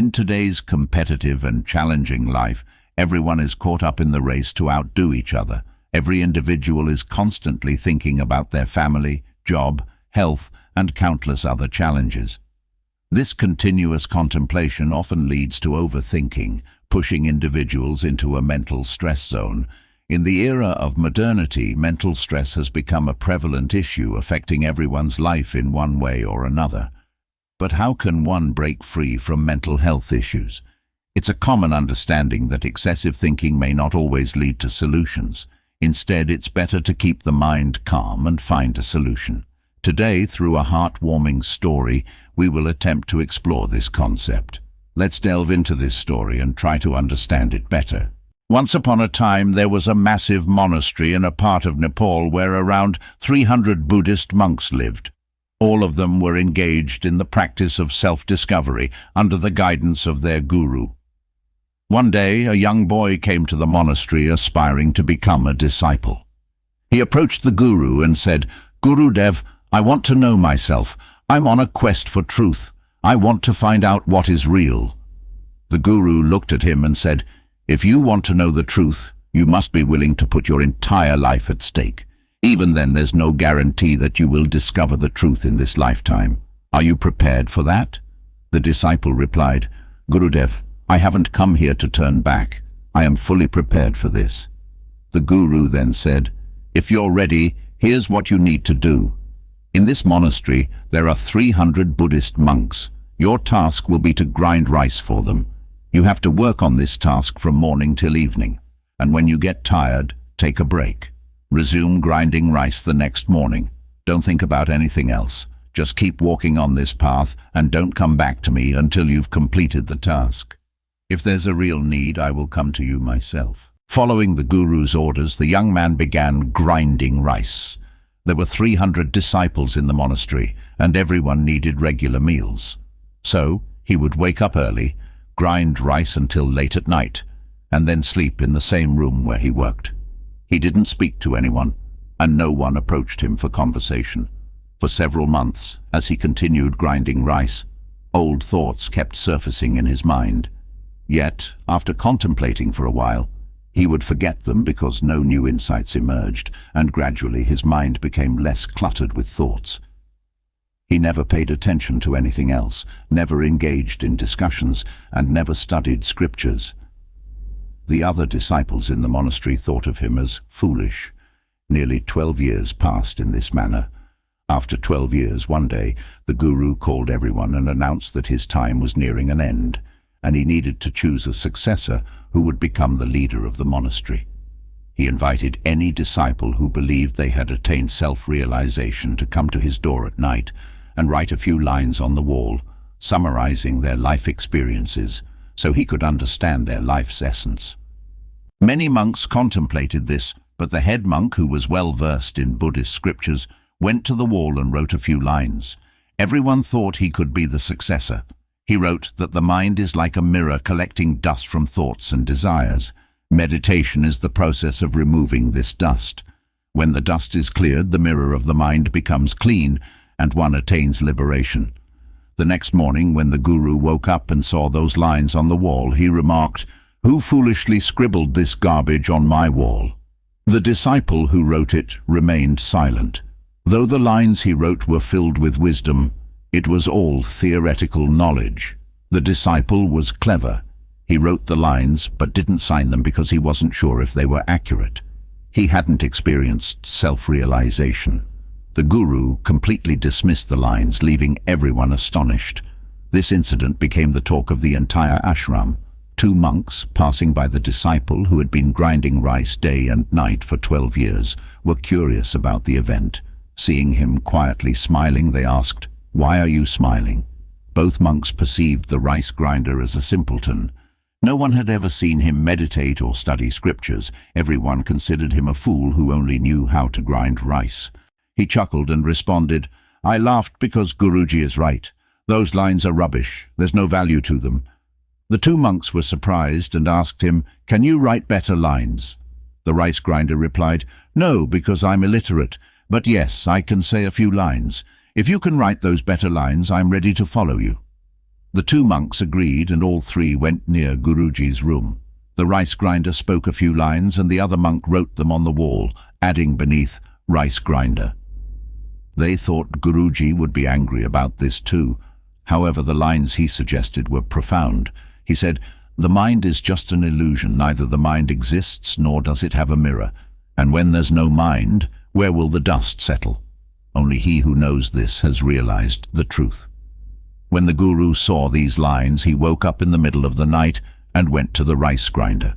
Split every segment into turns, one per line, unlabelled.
In today's competitive and challenging life, everyone is caught up in the race to outdo each other. Every individual is constantly thinking about their family, job, health, and countless other challenges. This continuous contemplation often leads to overthinking, pushing individuals into a mental stress zone. In the era of modernity, mental stress has become a prevalent issue affecting everyone's life in one way or another. But how can one break free from mental health issues? It's a common understanding that excessive thinking may not always lead to solutions. Instead, it's better to keep the mind calm and find a solution. Today, through a heartwarming story, we will attempt to explore this concept. Let's delve into this story and try to understand it better. Once upon a time, there was a massive monastery in a part of Nepal where around 300 Buddhist monks lived. All of them were engaged in the practice of self-discovery under the guidance of their guru. One day, a young boy came to the monastery aspiring to become a disciple. He approached the guru and said, "Gurudev, I want to know myself. I'm on a quest for truth. I want to find out what is real." The guru looked at him and said, "If you want to know the truth, you must be willing to put your entire life at stake. Even then, there's no guarantee that you will discover the truth in this lifetime. Are you prepared for that?" The disciple replied, "Gurudev, I haven't come here to turn back. I am fully prepared for this." The guru then said, "If you're ready, here's what you need to do. In this monastery, there are 300 Buddhist monks. Your task will be to grind rice for them. You have to work on this task from morning till evening, and when you get tired, take a break. Resume grinding rice the next morning. Don't think about anything else. Just keep walking on this path and don't come back to me until you've completed the task. If there's a real need, I will come to you myself." Following the guru's orders, the young man began grinding rice. There were 300 disciples in the monastery, and everyone needed regular meals. So he would wake up early, grind rice until late at night, and then sleep in the same room where he worked. He didn't speak to anyone, and no one approached him for conversation. For several months, as he continued grinding rice, old thoughts kept surfacing in his mind. Yet, after contemplating for a while, he would forget them because no new insights emerged, and gradually his mind became less cluttered with thoughts. He never paid attention to anything else, never engaged in discussions, and never studied scriptures. The other disciples in the monastery thought of him as foolish. Nearly 12 years passed in this manner. After 12 years, one day, the guru called everyone and announced that his time was nearing an end, and he needed to choose a successor who would become the leader of the monastery. He invited any disciple who believed they had attained self-realization to come to his door at night and write a few lines on the wall, summarizing their life experiences, so he could understand their life's essence. Many monks contemplated this, but the head monk, who was well versed in Buddhist scriptures, went to the wall and wrote a few lines. Everyone thought he could be the successor. He wrote that the mind is like a mirror collecting dust from thoughts and desires. Meditation is the process of removing this dust. When the dust is cleared, the mirror of the mind becomes clean, and one attains liberation. The next morning, when the guru woke up and saw those lines on the wall, he remarked, "Who foolishly scribbled this garbage on my wall?" The disciple who wrote it remained silent. Though the lines he wrote were filled with wisdom, it was all theoretical knowledge. The disciple was clever. He wrote the lines, but didn't sign them because he wasn't sure if they were accurate. He hadn't experienced self-realization. The guru completely dismissed the lines, leaving everyone astonished. This incident became the talk of the entire ashram. 2 monks, passing by the disciple who had been grinding rice day and night for 12 years, were curious about the event. Seeing him quietly smiling, they asked, "Why are you smiling?" Both monks perceived the rice grinder as a simpleton. No one had ever seen him meditate or study scriptures. Everyone considered him a fool who only knew how to grind rice. He chuckled and responded, "I laughed because Guruji is right. Those lines are rubbish. There's no value to them." The 2 monks were surprised and asked him, "Can you write better lines?" The rice grinder replied, "No, because I'm illiterate. But yes, I can say a few lines. If you can write those better lines, I'm ready to follow you." The two monks agreed, and all three went near Guruji's room. The rice grinder spoke a few lines, and the other monk wrote them on the wall, adding beneath, "Rice grinder." They thought Guruji would be angry about this too. However, the lines he suggested were profound. He said, "The mind is just an illusion. Neither the mind exists nor does it have a mirror. And when there's no mind, where will the dust settle? Only he who knows this has realized the truth." When the Guru saw these lines, he woke up in the middle of the night and went to the rice grinder.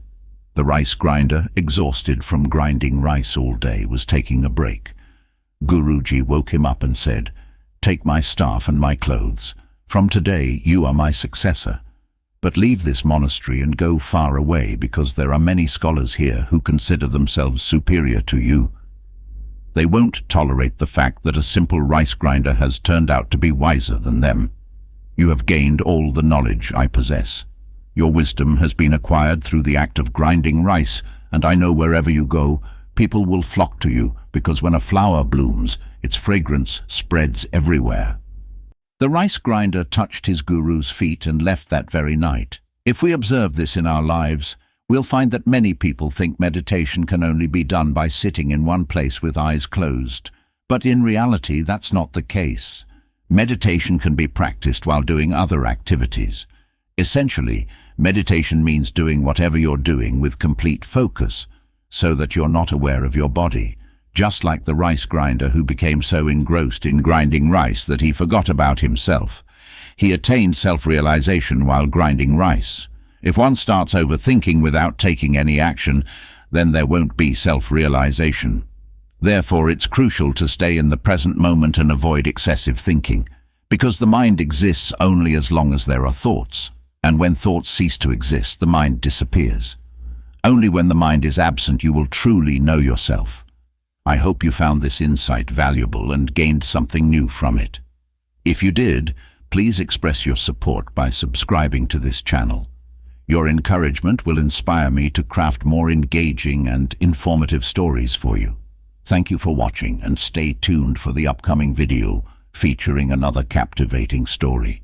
The rice grinder, exhausted from grinding rice all day, was taking a break. Guruji woke him up and said, "Take my staff and my clothes. From today you are my successor. But leave this monastery and go far away, because there are many scholars here who consider themselves superior to you. They won't tolerate the fact that a simple rice grinder has turned out to be wiser than them. You have gained all the knowledge I possess. Your wisdom has been acquired through the act of grinding rice, and I know wherever you go, people will flock to you, because when a flower blooms, its fragrance spreads everywhere." The rice grinder touched his guru's feet and left that very night. If we observe this in our lives, we'll find that many people think meditation can only be done by sitting in one place with eyes closed. But in reality, that's not the case. Meditation can be practiced while doing other activities. Essentially, meditation means doing whatever you're doing with complete focus, so that you're not aware of your body. Just like the rice grinder who became so engrossed in grinding rice that he forgot about himself. He attained self-realization while grinding rice. If one starts overthinking without taking any action, then there won't be self-realization. Therefore, it's crucial to stay in the present moment and avoid excessive thinking, because the mind exists only as long as there are thoughts, and when thoughts cease to exist, the mind disappears. Only when the mind is absent you will truly know yourself. I hope you found this insight valuable and gained something new from it. If you did, please express your support by subscribing to this channel. Your encouragement will inspire me to craft more engaging and informative stories for you. Thank you for watching, and stay tuned for the upcoming video featuring another captivating story.